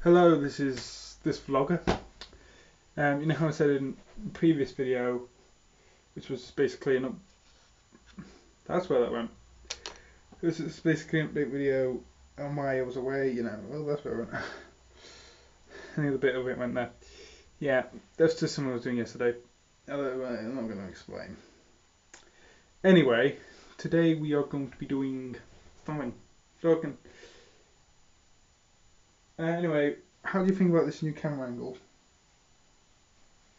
Hello, this is this vlogger. You know how I said in the previous video, which was basically that's where that went. This is basically an update video on why I was away. Well, that's where it went. And the other bit of it went there. Yeah, that's just something I was doing yesterday. I'm not going to explain. Anyway, today we are going to be doing something. Talking. Anyway, how do you think about this new camera angle?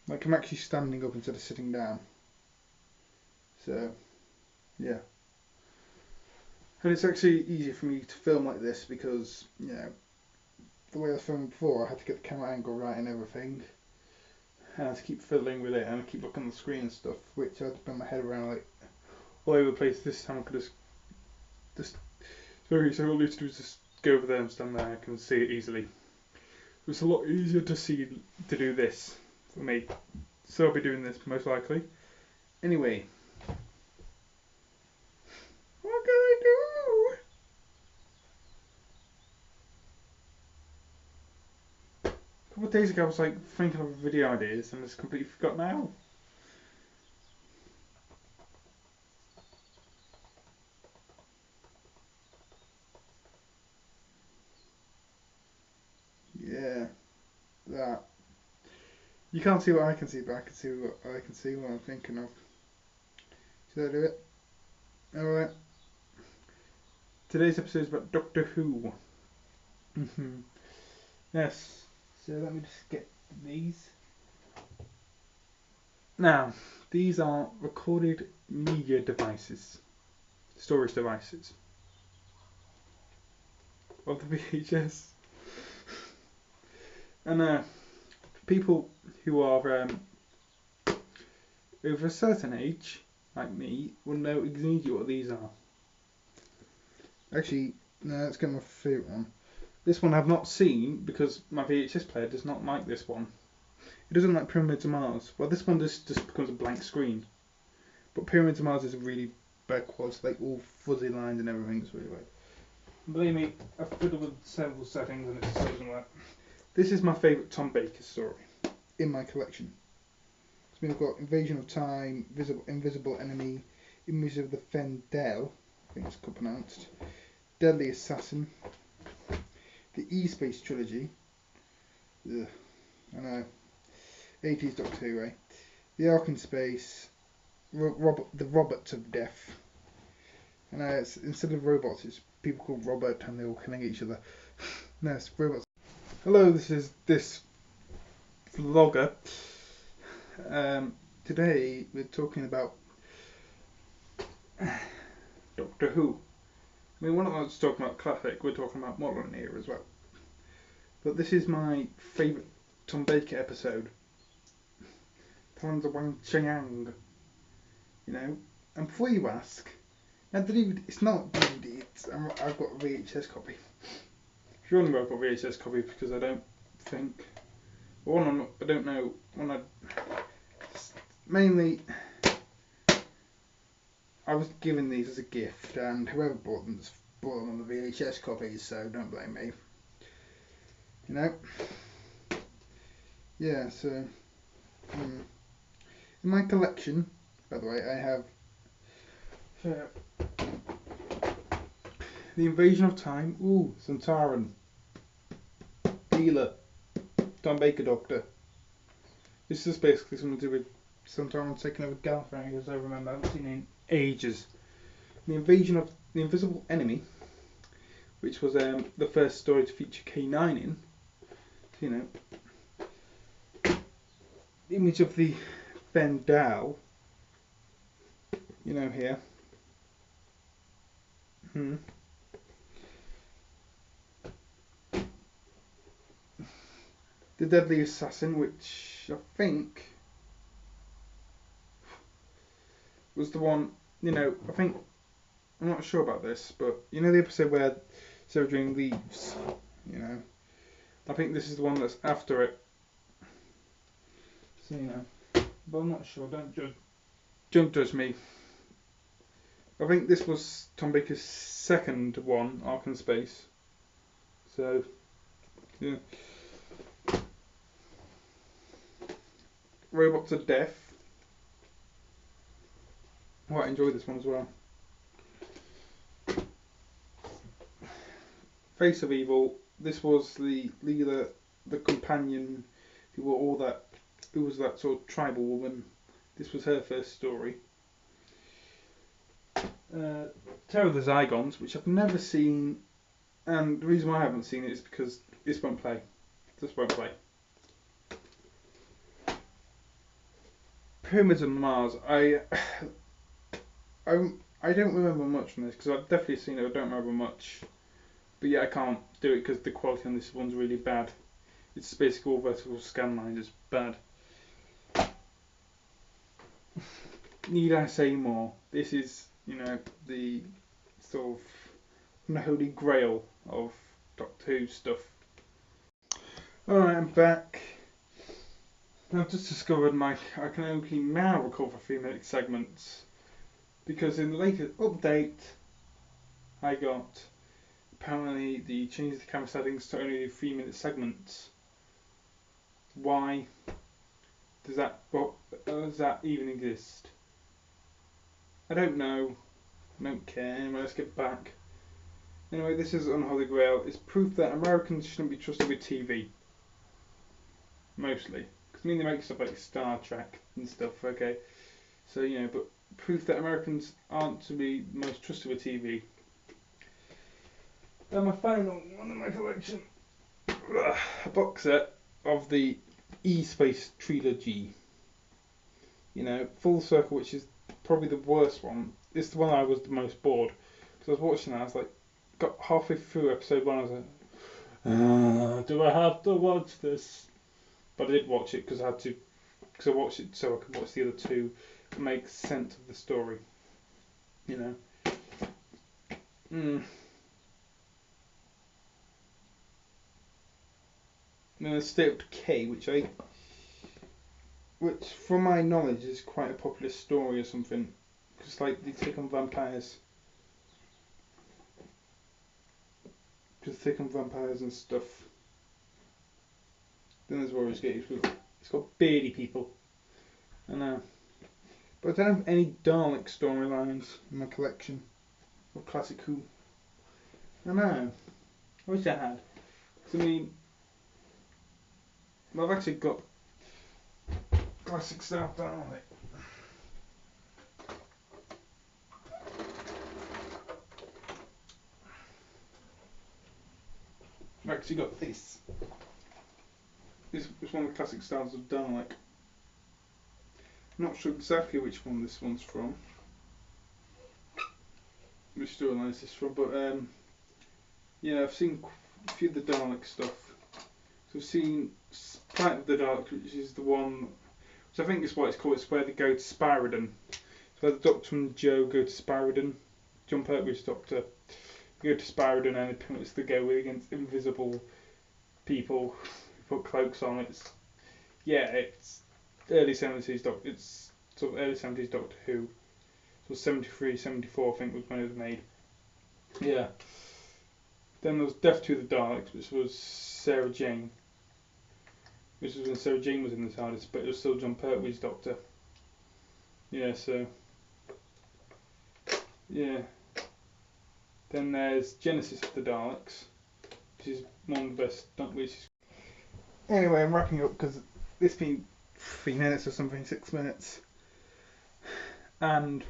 Like I'm actually standing up instead of sitting down. So, yeah. And it's actually easier for me to film like this because, the way I filmed before, I had to get the camera angle right and everything. And I had to keep fiddling with it and I keep looking at the screen and stuff, which I had to bend my head around like all over the place. This time I could just very so all I need to do is just go over there and stand there. I can see it easily. It's a lot easier to do this for me. So I'll be doing this most likely. Anyway. What can I do? A couple of days ago I was like thinking of video ideas and I just completely forgot now. Yeah, that. You can't see what I can see, but I can see what I can see what I'm thinking of. Should I do it? Alright. Today's episode is about Doctor Who. Yes. So let me just get these. Now, these are recorded media devices, storage devices of the VHS. And people who are over a certain age, like me, will know exactly what these are. Actually, no, let's get my favourite one. This one I've not seen because my VHS player does not like this one. It doesn't like Pyramids of Mars. Well, this one just becomes a blank screen. But Pyramids of Mars is a really bad quality, like all fuzzy lines and everything. It's really bad. Believe me, I've fiddled with several settings and it still doesn't work. This is my favourite Tom Baker story in my collection. So we've got Invasion of Time, Invisible Enemy, Image of the Fendel, I think it's pronounced, Deadly Assassin, the E-Space Trilogy, ugh, I know, 80s Doctor Who, eh? The Ark in Space, the Robots of Death, and instead of robots, it's people called Robert and they're all killing each other. No, it's robots. Hello, this is this vlogger. Today we're talking about Doctor Who. I mean, we're not just talking about classic, we're talking about modern era as well. But this is my favourite Tom Baker episode. Talons of Wang Chiang. And before you ask, now the DVD, it's not DVD, I've got a VHS copy. If you're wondering, I've got a VHS copy because I don't think, I don't know, mainly I was given these as a gift and whoever bought them just bought them on the VHS copies, so don't blame me. Yeah, so in my collection, by the way, I have The Invasion of Time, Santaran, Dealer, Tom Baker Doctor. This is basically something to do with Santaran taking over Gallifrey, as I remember. I haven't seen it in ages. The Invasion of the Invisible Enemy, which was the first story to feature K9 in. The Image of the Fendel, here. The Deadly Assassin, which I think was the one, I think, I'm not sure about this, but the episode where Sarah Jane leaves, I think this is the one that's after it. So, but I'm not sure, don't judge me. I think this was Tom Baker's second one, Ark in Space. So, yeah. Robots of Death. Quite enjoyed this one as well. Face of Evil. This was the leader, the companion, who was that sort of tribal woman. This was her first story. Terror of the Zygons, which I've never seen, and the reason why I haven't seen it is because this won't play. This won't play. Pyramids on Mars. I don't remember much from this because I've definitely seen it. I don't remember much, but yeah, I can't do it because the quality on this one's really bad. It's basically all vertical scan lines. It's bad. Need I say more? This is, the sort of unholy grail of Doctor Who stuff. Alright, I'm back. I've just discovered I can only now record for 3-minute segments because in the latest update I got apparently they changed the camera settings to only 3-minute segments. Why does that even exist? I don't know. I don't care. Anyway, let's get back. Anyway, this is Unholy Grail. It's proof that Americans shouldn't be trusted with TV. Mostly. Because they make stuff like Star Trek and stuff, okay? So, but proof that Americans aren't to be most trusted with TV. And my final one in my collection. A box set of the E-Space trilogy. Full Circle, which is probably the worst one. It's the one I was the most bored. Because I was watching that, I was like, got halfway through episode 1, I was like, do I have to watch this? But I did watch it because I had to, because I watched it so I could watch the other two and make sense of the story. Then there's State of Decay, which from my knowledge is quite a popular story or something. Because like they take on vampires. Just take on vampires and stuff. Then there's Warriors Gate. It's got beardy people. I know. But I don't have any Dalek storylines in my collection. Or Classic Who. I know. I wish I had. Because I've actually got Classic Star Dalek. I've actually got this. This is one of the classic styles of Dalek. I'm not sure exactly which one this one's from. Which storyline is this from, but yeah, I've seen a few of the Dalek stuff. So I've seen Planet of the Dalek, which is the one, which I think is what it's called. It's where they go to Spyridon. So the Doctor and Joe go to Spyridon. John Pertwee's Doctor. They go to Spyridon and it's they go against invisible people who put cloaks on. It's early 70s Doctor. It's sort of early 70s Doctor Who. So 73, 74 I think was when it was made. Yeah. Then there was Death to the Daleks, which was Sarah Jane. Which was when Sarah Jane was in the TARDIS, but it was still John Pertwee's Doctor. Yeah, so. Yeah. Then there's Genesis of the Daleks, which is one of the best. Anyway, I'm wrapping up because it's been 3 minutes or something, 6 minutes. And,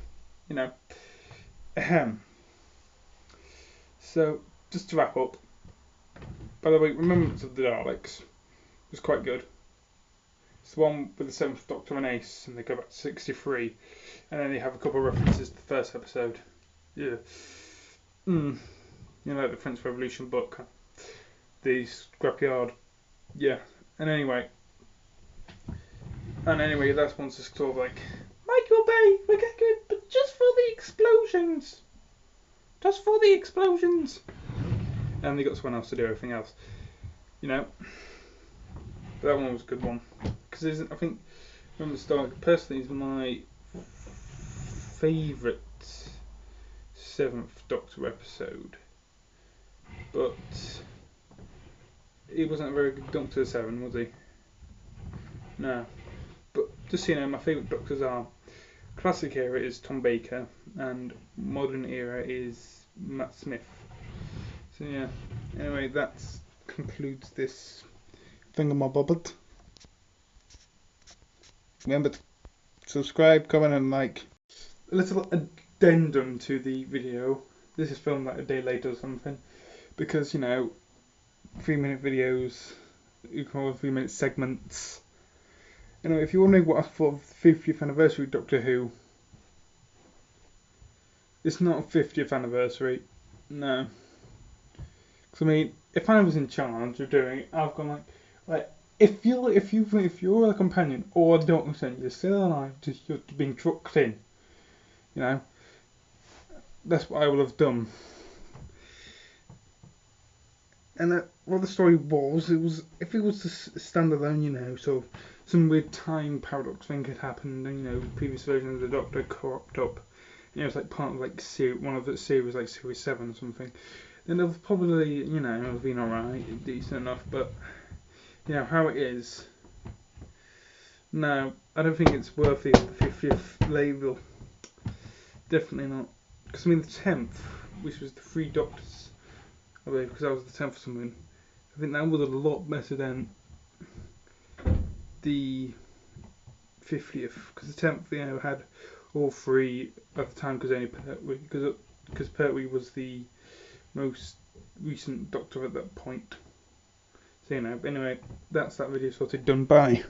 So, just to wrap up. By the way, Remembrance of the Daleks was quite good. It's the one with the 7th Doctor and Ace, and they go back to 63. And then they have a couple of references to the first episode. Yeah. Like the French Revolution book. The Scrapyard. Yeah. And anyway, that one's just sort of like, Michael Bay, we're going to go, but just for the explosions. Just for the explosions. And they got someone else to do everything else. But that one was a good one. Because I think, Remembrance of the Daleks personally is my favourite 7th Doctor episode. But he wasn't a very good Doctor 7, was he? No. But just so you know, my favourite Doctors are classic era is Tom Baker and modern era is Matt Smith. So yeah. Anyway, that concludes this thingamabobbed. Remember to subscribe, comment, and like. A little addendum to the video. This is filmed like a day later or something, because 3-minute videos, you can call 3-minute segments. Anyway, if you're wondering what I thought of the 50th anniversary of Doctor Who, it's not a 50th anniversary, no. Because I mean, if I was in charge of doing it, I've gone like if you're a companion or a doctor, you're still alive, you're being trucked in. That's what I would have done. And what the story was, if it was to stand alone, so some weird time paradox thing had happened, and previous versions of the Doctor cropped up, and it was like part of one of the series, like series 7 or something, then it would probably, have been alright, decent enough. But how it is. No, I don't think it's worthy of the 50th label. Definitely not. Because I mean the 10th, which was the 3 Doctors, I believe, because that was the 10th or something. I think that was a lot better than the 50th, because the 10th, had all 3 at the time, because only Pertwee, because Pertwee was the most recent Doctor at that point. So anyway, that's that video sorted done. Bye.